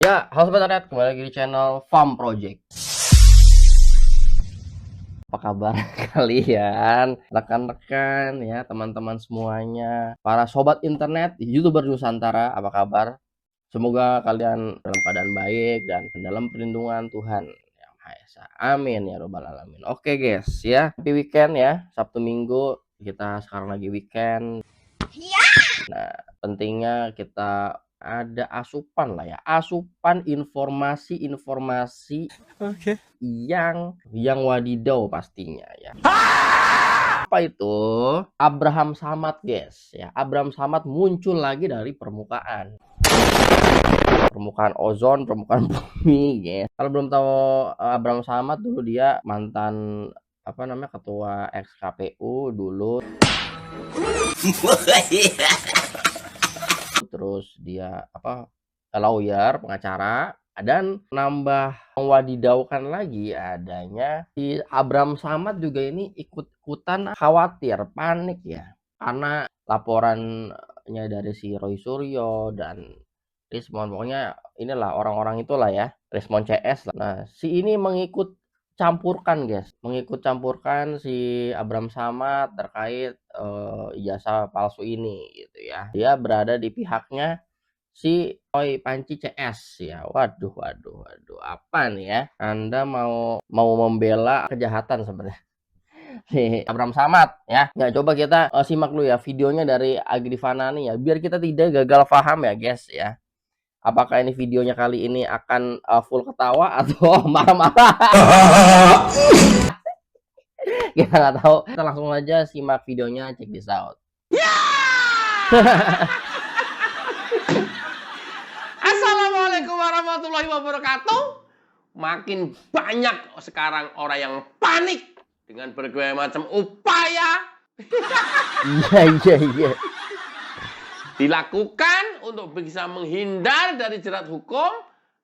Ya, halo Sobat Internet, kembali lagi di channel Farm Project. Apa kabar kalian, rekan-rekan ya, teman-teman semuanya, para sobat internet, YouTuber Nusantara, apa kabar? Semoga kalian dalam keadaan baik dan dalam perlindungan Tuhan Yang Maha Esa. Amin ya robbal alamin. Oke guys ya, happy weekend ya, Sabtu Minggu kita sekarang lagi weekend. Nah, pentingnya kita ada asupan lah ya, asupan informasi-informasi yang wadidaw pastinya ya. Apa itu? Abraham Samad guys ya. Abraham Samad muncul lagi dari permukaan ozon, permukaan bumi ya. Kalau belum tahu Abraham Samad, dulu dia mantan apa namanya ketua ex KPU dulu. Terus dia apa lawyer, pengacara, dan nambah mewadidaukan lagi adanya si Abraham Samad juga ini ikut-ikutan khawatir, panik ya, karena laporannya dari si Roy Suryo dan Rismon, pokoknya inilah orang-orang itulah ya, Rismon CS lah. Nah, si ini mengikut campurkan si Abraham Samad terkait ijazah palsu ini gitu ya. Dia berada di pihaknya si Roy Panci CS ya. Waduh, waduh, waduh. Apa nih ya? Anda mau membela kejahatan sebenarnya si Abraham Samad ya. Ya, coba kita simak dulu ya videonya dari Agri Fanani ya, biar kita tidak gagal paham ya, guys ya. Apakah ini videonya kali ini akan full ketawa atau marah-marah? Kita nggak tahu. Kita langsung aja simak videonya, check this out. Assalamualaikum warahmatullahi wabarakatuh. Makin banyak sekarang orang yang panik dengan berbagai macam upaya Iya. dilakukan untuk bisa menghindar dari jerat hukum,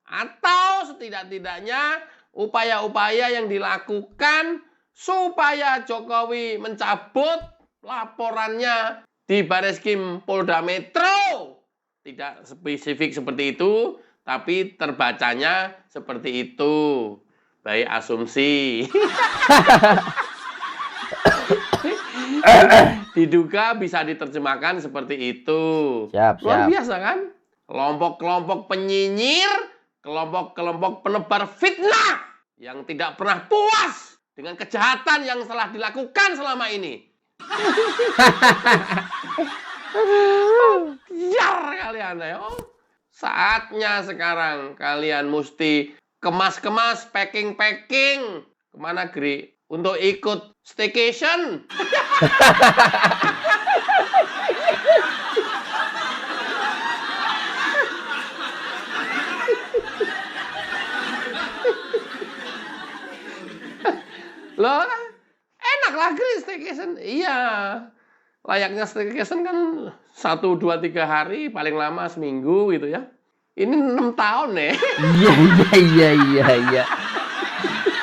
atau setidak-tidaknya upaya-upaya yang dilakukan supaya Jokowi mencabut laporannya di Bareskrim Polda Metro. Tidak spesifik seperti itu, tapi terbacanya seperti itu. Baik asumsi. Diduga bisa diterjemahkan seperti itu. Siap. Luar biasa kan? Kelompok-kelompok penyinyir, kelompok-kelompok penebar fitnah yang tidak pernah puas dengan kejahatan yang telah dilakukan selama ini. Biar kalian ya. Saatnya sekarang kalian mesti kemas-kemas, packing-packing. Kemana, Gri? Untuk ikut staycation. Loh, enak lah, Gri, staycation. Iya. Layaknya staycation kan 1, 2, 3 hari, paling lama seminggu gitu ya. Ini 6 tahun ya. Iya.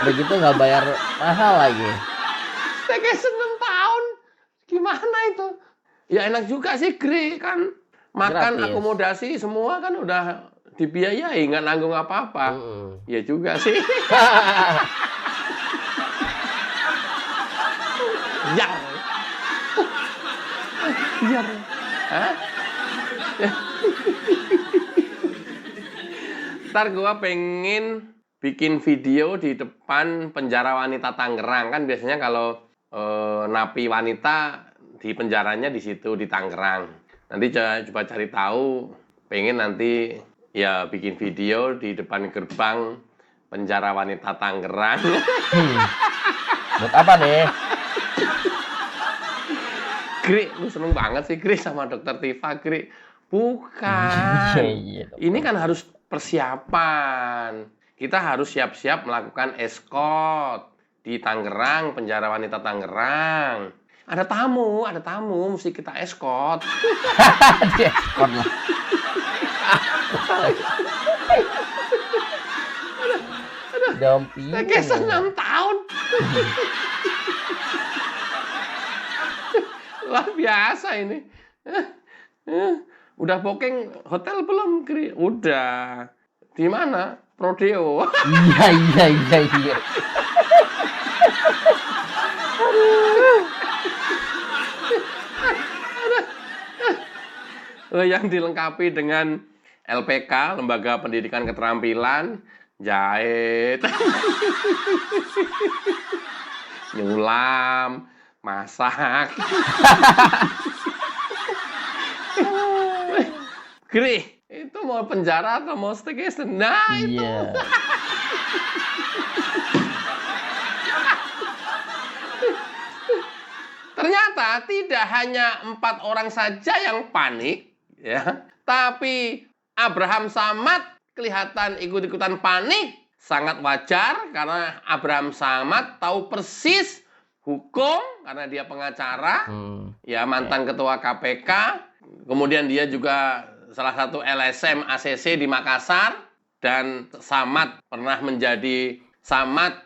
Begitu nggak bayar mahal lagi. Staycation 6 tahun. Gimana itu? Ya enak juga sih, Gri. Kan makan, Gratis. akomodasi, semua kan udah dibiayai, nggak nanggung apa-apa. Ya juga sih. Biar. Hah? Ntar gue pengen bikin video di depan penjara wanita Tangerang. Kan biasanya kalau napi wanita di penjaranya di situ, di Tangerang. Nanti coba cari tahu, pengen nanti ya bikin video di depan gerbang penjara wanita Tangerang. Buat apa nih? Gri, lu seneng banget sih, Gri, sama Dokter Tifa, Gri. Bukan. Iya, Ini kan harus persiapan. Kita harus siap-siap melakukan eskort di Tangerang, penjara wanita Tangerang. Ada tamu, mesti kita eskort. Di ekspor lah. Dampingin. Staycation 6 tahun. Luar biasa ini. Udah booking hotel belum, Gri? Udah. Di mana? Prodeo. Iya iya iya iya. Yang dilengkapi dengan LPK, Lembaga Pendidikan Keterampilan, jahit, nyulam, masak. Gri, itu mau penjara atau mau staycation? Nah, itu. Iya. Ternyata tidak hanya 4 orang saja yang panik, ya, tapi Abraham Samad kelihatan ikut-ikutan panik. Sangat wajar karena Abraham Samad tahu persis hukum karena dia pengacara, ya, mantan ketua KPK. Kemudian dia juga salah satu LSM ACC di Makassar, dan Samad pernah menjadi sangat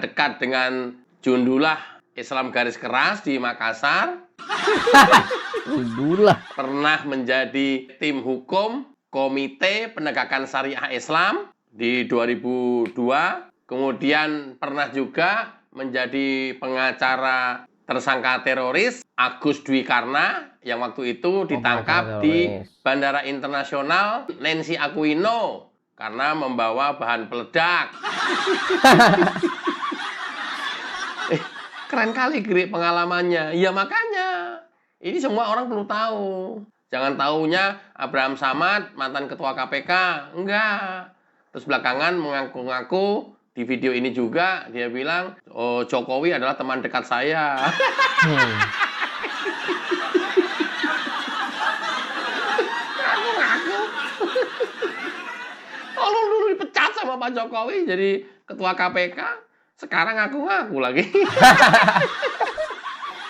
dekat dengan Jundullah Islam Garis Keras di Makassar. Jundullah Pernah menjadi tim hukum Komite Penegakan Syariah Islam di 2002. Kemudian pernah juga menjadi pengacara tersangka teroris Agus Dwi Karna yang waktu itu ditangkap di Bandara Internasional Nancy Aquino karena membawa bahan peledak. Keren kali Gri pengalamannya. Ya makanya ini semua orang perlu tahu. Jangan taunya Abraham Samad mantan ketua KPK. Enggak. Terus belakangan mengaku-ngaku di video ini juga dia bilang, oh, Jokowi adalah teman dekat saya. Ngaku-ngaku. Tolong dulu dipecat sama Pak Jokowi jadi ketua KPK. Sekarang ngaku-ngaku lagi.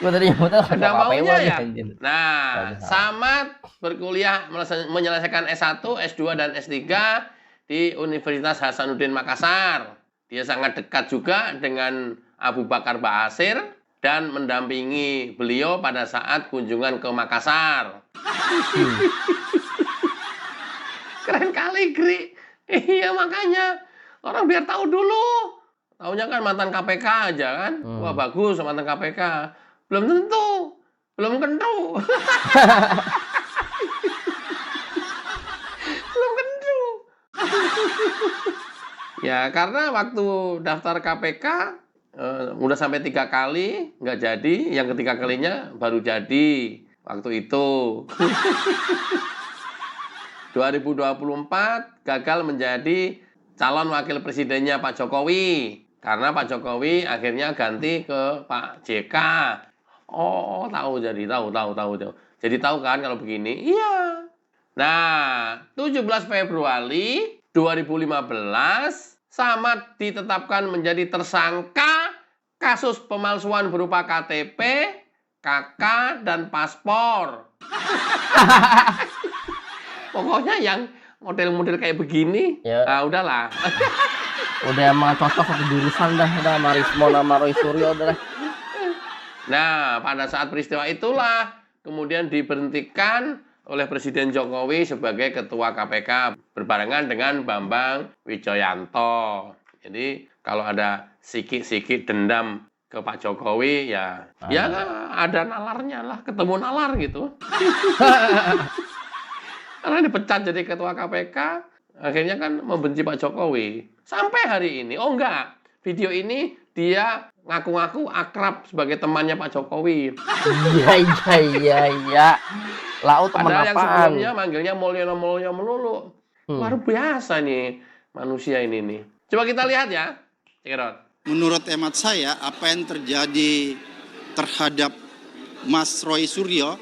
Gue tadi nyebutnya Ada maunya ya. anjir. Nah, Samad berkuliah menyelesaikan S1, S2, dan S3 di Universitas Hasanuddin Makassar. Dia sangat dekat juga dengan Abu Bakar Ba'asyir dan mendampingi beliau pada saat kunjungan ke Makassar. Keren kali, Gri. Iya, makanya orang biar tahu dulu. Taunya kan mantan KPK aja kan. Wah, bagus mantan KPK. Belum tentu. Belum tentu. Belum tentu. Ya, karena waktu daftar KPK udah sampai 3 kali nggak jadi. Yang ketiga kalinya baru jadi waktu itu. 2024 gagal menjadi calon wakil presidennya Pak Jokowi. Karena Pak Jokowi akhirnya ganti ke Pak JK. Oh, tahu jadi, tahu. Jadi tahu kan kalau begini? Iya. Nah, 17 Februari 2015, Samad ditetapkan menjadi tersangka kasus pemalsuan berupa KTP, KK, dan paspor. Pokoknya yang model-model kayak begini, ya. Udahlah. Udah emang cocok satu jurusan dah sama Rismon sama Roy Suryo udah. Nah, pada saat peristiwa itulah kemudian diberhentikan oleh Presiden Jokowi sebagai Ketua KPK berbarengan dengan Bambang Wijoyanto. Jadi kalau ada sikit-sikit dendam ke Pak Jokowi ya ada nalarnya lah, ketemu nalar gitu. Karena dipecat jadi Ketua KPK, akhirnya kan membenci Pak Jokowi. Sampai hari ini, oh enggak, video ini dia ngaku-ngaku akrab sebagai temannya Pak Jokowi. Iya. Lau teman Padahal yang apaan? sebelumnya manggilnya Mulyono melulu. Luar biasa nih manusia ini nih. Coba kita lihat ya. Menurut hemat saya, apa yang terjadi terhadap Mas Roy Suryo,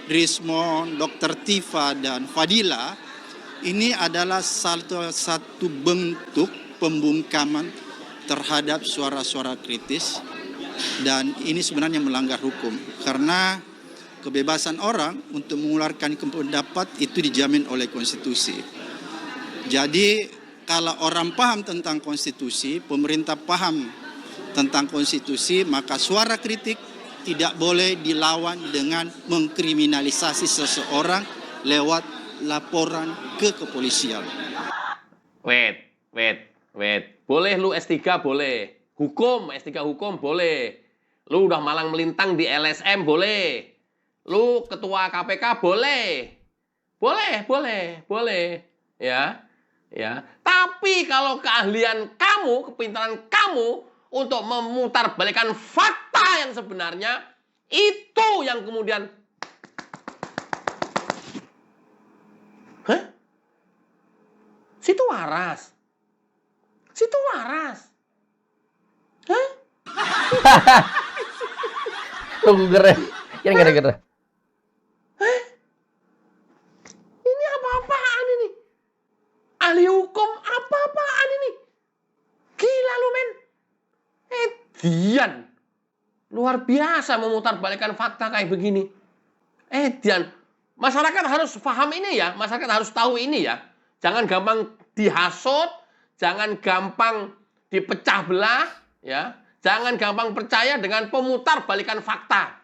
Rismon, Dr. Tifa, dan Fadila, ini adalah satu bentuk pembungkaman terhadap suara-suara kritis, dan ini sebenarnya melanggar hukum karena kebebasan orang untuk mengeluarkan pendapat itu dijamin oleh konstitusi. Jadi kalau orang paham tentang konstitusi, pemerintah paham tentang konstitusi, maka suara kritik tidak boleh dilawan dengan mengkriminalisasi seseorang lewat laporan ke kepolisian. Wait. Boleh lu S3 boleh. Hukum, S3 hukum boleh. Lu udah malang melintang di LSM boleh. Lu ketua KPK boleh. Boleh. Ya. Tapi kalau keahlian kamu, kepintaran kamu untuk memutarbalikkan fakta yang sebenarnya, itu yang kemudian Situ waras. Hah? Tunggu gereh. Kira-kira. Ini apa-apaan ini? Ahli hukum apa-apaan ini? Gila lu, men. Edian. Luar biasa memutarbalikkan fakta kayak begini. Edian. Masyarakat harus paham ini ya. Masyarakat harus tahu ini ya. Jangan gampang dihasut. Jangan gampang dipecah belah. Ya. Jangan gampang percaya dengan pemutarbalikkan fakta.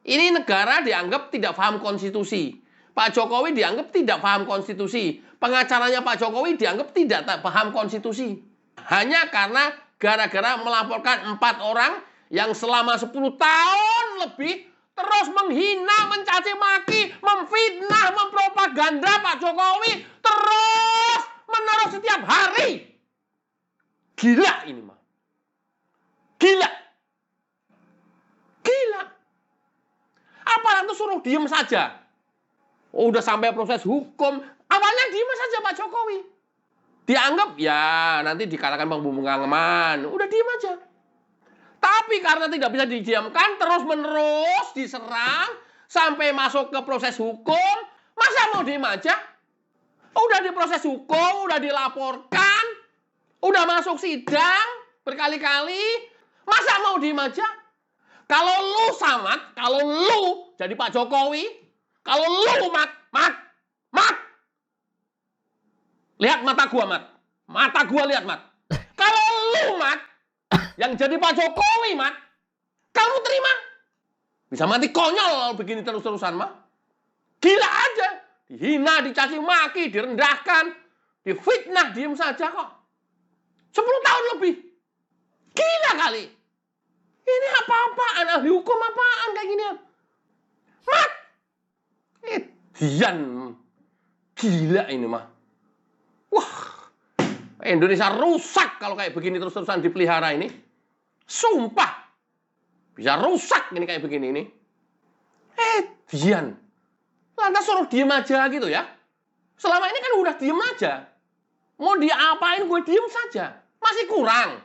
Ini negara dianggap tidak paham konstitusi. Pak Jokowi dianggap tidak paham konstitusi. Pengacaranya Pak Jokowi dianggap tidak paham konstitusi. Hanya karena gara-gara melaporkan 4 orang yang selama 10 tahun lebih terus menghina, mencaci maki, memfitnah, mempropaganda Pak Jokowi terus menerus setiap hari. Gila ini mah. Gila. Aparat itu suruh diem saja. Oh, udah sampai proses hukum, awalnya diem saja Pak Jokowi. Dianggap ya nanti dikatakan pembungkaman, udah diem aja. Tapi karena tidak bisa didiamkan, terus-menerus diserang sampai masuk ke proses hukum, masa mau diem aja? Udah diproses hukum, udah dilaporkan, udah masuk sidang berkali-kali, masa mau diem aja? Kalau lu Samad, kalau lu jadi Pak Jokowi, kalau lu Mat, lihat mata gua, Mat. Mata gua lihat, Mat. Kalau lu, Mat, yang jadi Pak Jokowi, Mat, kamu terima? Bisa mati konyol begini terus-terusan, Mat. Gila aja. Dihina, dicaci maki, direndahkan, difitnah, diem saja kok. 10 tahun lebih. Gila kali. Ini apa-apaan, ahli hukum apaan kayak ginian? Mat! Edian. Gila ini mah. Wah. Indonesia rusak kalau kayak begini terus-terusan dipelihara ini. Sumpah. Bisa rusak ini kayak begini ini. Edian. Lantas suruh diem aja gitu ya. Selama ini kan udah diem aja. Mau diapain gue diem saja. Masih kurang.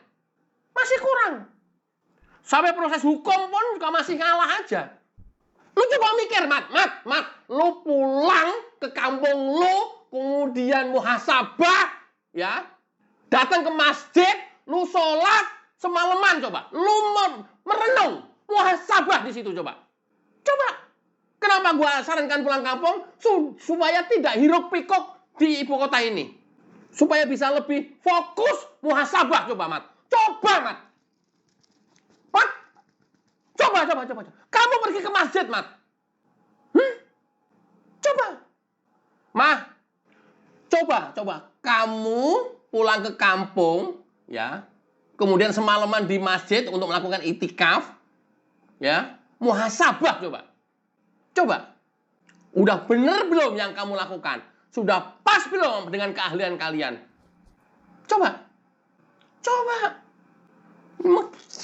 Sampai proses hukum pun juga masih ngalah aja. Lu coba mikir, Mat. Lu pulang ke kampung lu, kemudian muhasabah, ya. Datang ke masjid, lu sholat semalaman coba. Lu merenung, muhasabah di situ coba. Kenapa gua sarankan pulang kampung? Supaya tidak hiruk pikuk di ibu kota ini. Supaya bisa lebih fokus muhasabah coba, Mat. Mat. Coba. Kamu pergi ke masjid, Mat. Coba. Mah, coba. Kamu pulang ke kampung, ya. Kemudian semalaman di masjid untuk melakukan itikaf, ya. Muhasabah coba. Udah bener belum yang kamu lakukan? Sudah pas belum dengan keahlian kalian? Coba.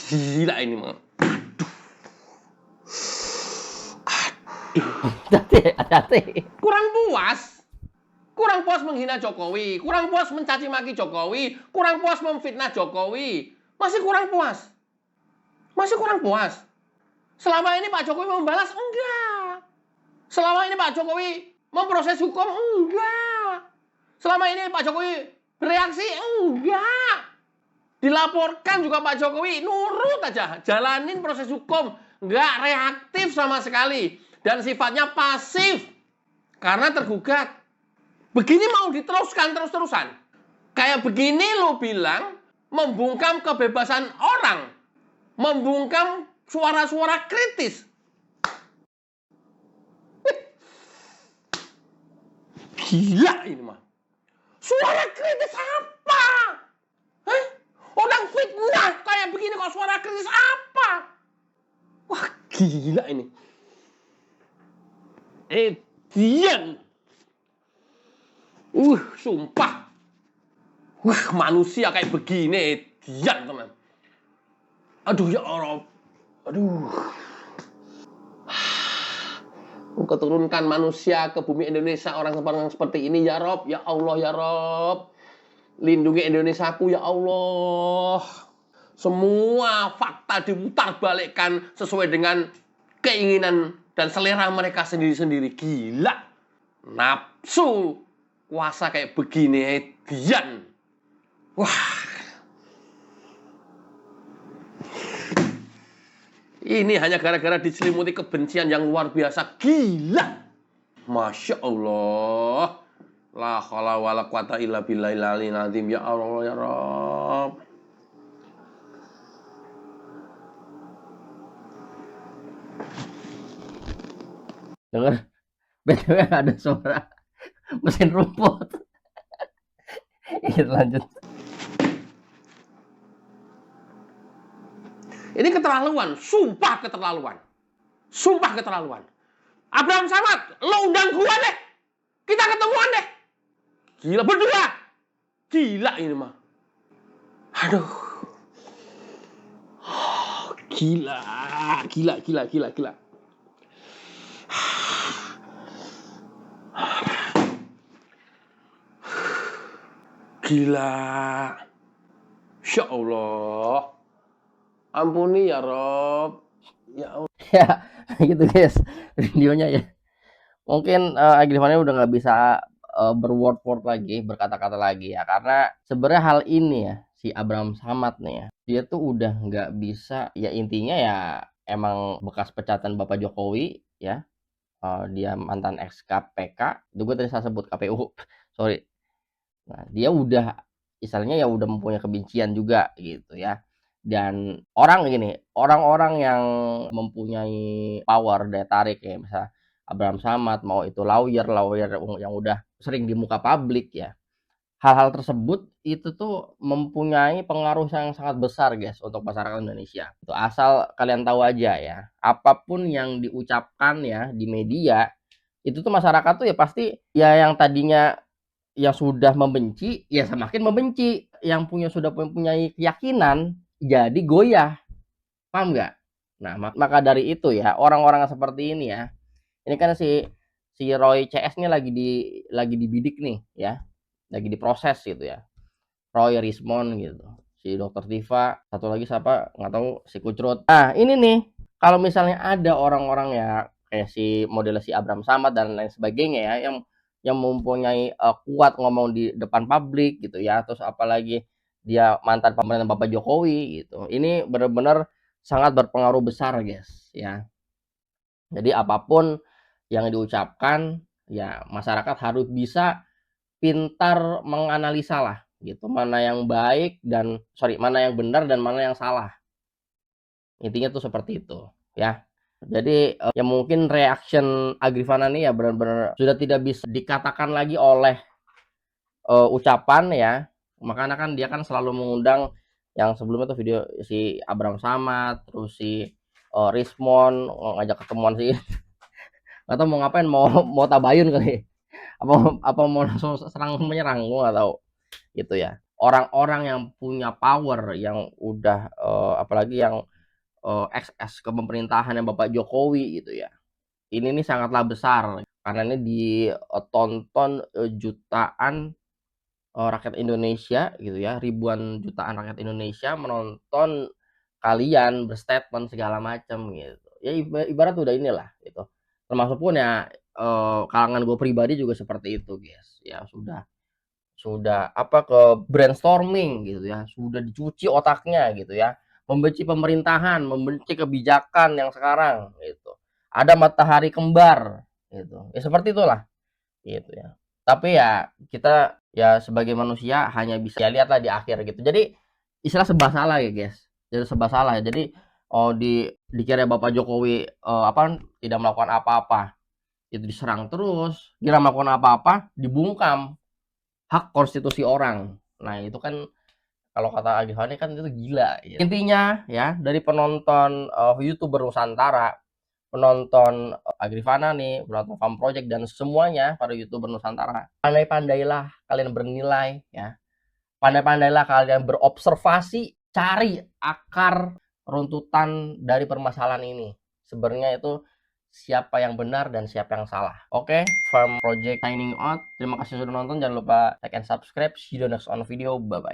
Gila ini, Mang. Hati-hati. Kurang puas menghina Jokowi, kurang puas mencaci maki Jokowi, kurang puas memfitnah Jokowi, masih kurang puas. Selama ini Pak Jokowi membalas? Enggak. Selama ini Pak Jokowi memproses hukum? Enggak. Selama ini Pak Jokowi bereaksi? Enggak. Dilaporkan juga Pak Jokowi nurut aja, jalanin proses hukum, enggak reaktif sama sekali. Dan sifatnya pasif. Karena tergugat. Begini mau diteruskan terus-terusan. Kayak begini lo bilang membungkam kebebasan orang. Membungkam suara-suara kritis. Gila ini mah. Suara kritis apa? Gila ini. Edian. Sumpah. Manusia kayak begini edian, teman. Aduh ya Allah. Aduh. Engkau turunkan manusia ke bumi Indonesia orang seperti ini ya Rob. Ya Allah ya Rob. Lindungi Indonesiaku ya Allah. Semua fakta diputarbalikkan sesuai dengan keinginan dan selera mereka sendiri-sendiri. Gila. Nafsu kuasa kayak begini edian. Wah. Ini hanya gara-gara diselimuti kebencian yang luar biasa. Gila. Masya Allah. La haula wala quwata illa billahil aliyil azim. Ya Allah ya Rabb. Dengar, BTW ada suara mesin rumput. Lanjut. Ini keterlaluan, sumpah keterlaluan. Sumpah keterlaluan. Abraham Samad, lo undang gua deh. Kita ketemuan deh. Gila berdua. Gila ini mah. Aduh. Gila. Gila. Insya Allah. Ampuni ya Rob. Ya Allah. Ya, gitu guys videonya ya. Mungkin Agrifani udah nggak bisa berword-word lagi, berkata-kata lagi ya, karena sebenarnya hal ini ya, si Abraham Samad nih ya, dia tuh udah nggak bisa, ya intinya ya emang bekas pecatan Bapak Jokowi ya, dia mantan ex KPK, itu gue tadi saya sebut KPU, sorry. Nah dia udah istilahnya ya udah mempunyai kebencian juga gitu ya. Dan orang-orang yang mempunyai power daya tarik ya, misalnya Abraham Samad, mau itu lawyer yang udah sering di muka publik ya. Hal-hal tersebut itu tuh mempunyai pengaruh yang sangat besar guys untuk masyarakat Indonesia. Itu asal kalian tahu aja ya, apapun yang diucapkan ya di media, itu tuh masyarakat tuh ya pasti ya yang tadinya yang sudah membenci ya semakin membenci, yang sudah mempunyai keyakinan jadi goyah, paham nggak? Nah maka dari itu ya orang-orang seperti ini ya, ini kan si Roy CS ini lagi dibidik nih ya, lagi diproses gitu ya, Roy Rismond gitu, si Dokter Tiva, satu lagi siapa nggak tahu, si Kucrut. Nah ini nih kalau misalnya ada orang-orang ya kayak si model si Abraham Samad dan lain sebagainya ya, yang mempunyai kuat ngomong di depan publik gitu ya, terus apalagi dia mantan pemerintahan Bapak Jokowi gitu, ini benar-benar sangat berpengaruh besar guys ya. Jadi apapun yang diucapkan ya masyarakat harus bisa pintar menganalisa lah gitu, mana yang baik dan mana yang benar dan mana yang salah, intinya tuh seperti itu ya. Jadi ya mungkin reaction Agrifana nih ya benar-benar sudah tidak bisa dikatakan lagi oleh ucapan ya, makanya kan dia kan selalu mengundang yang sebelumnya tuh video si Abraham Samad, terus si Rismond ngajak ketemuan sih nggak tahu mau ngapain, mau tabayun kali, apa mau langsung serang menyerang, gue nggak tahu gitu ya. Orang-orang yang punya power yang udah apalagi yang XS ke pemerintahan yang Bapak Jokowi gitu ya, ini nih sangatlah besar karena ini ditonton jutaan rakyat Indonesia gitu ya, ribuan jutaan rakyat Indonesia menonton kalian berstatement segala macam gitu ya, ibarat udah inilah gitu. Termasuk pun ya kalangan gue pribadi juga seperti itu guys ya, sudah apa ke brainstorming gitu ya, sudah dicuci otaknya gitu ya, membenci pemerintahan, membenci kebijakan yang sekarang gitu, ada matahari kembar gitu ya, seperti itulah gitu ya. Tapi ya kita ya sebagai manusia hanya bisa ya lihatlah di akhir gitu. Jadi istilah serba salah ya guys, jadi serba salah ya. Jadi dikira Bapak Jokowi tidak melakukan apa-apa, itu diserang terus, dia melakukan apa-apa dibungkam hak konstitusi orang. Nah itu kan kalau kata Agrifani kan itu gila ya. Intinya ya dari penonton YouTuber Nusantara penonton Agrifana nih, penonton Farm Project dan semuanya para YouTuber Nusantara, pandai-pandailah kalian bernilai ya. Pandai-pandailah kalian berobservasi, cari akar runtutan dari permasalahan ini. Sebenarnya itu siapa yang benar dan siapa yang salah. Oke, Farm Project signing out. Terima kasih sudah nonton. Jangan lupa like and subscribe. See you next on video. Bye bye.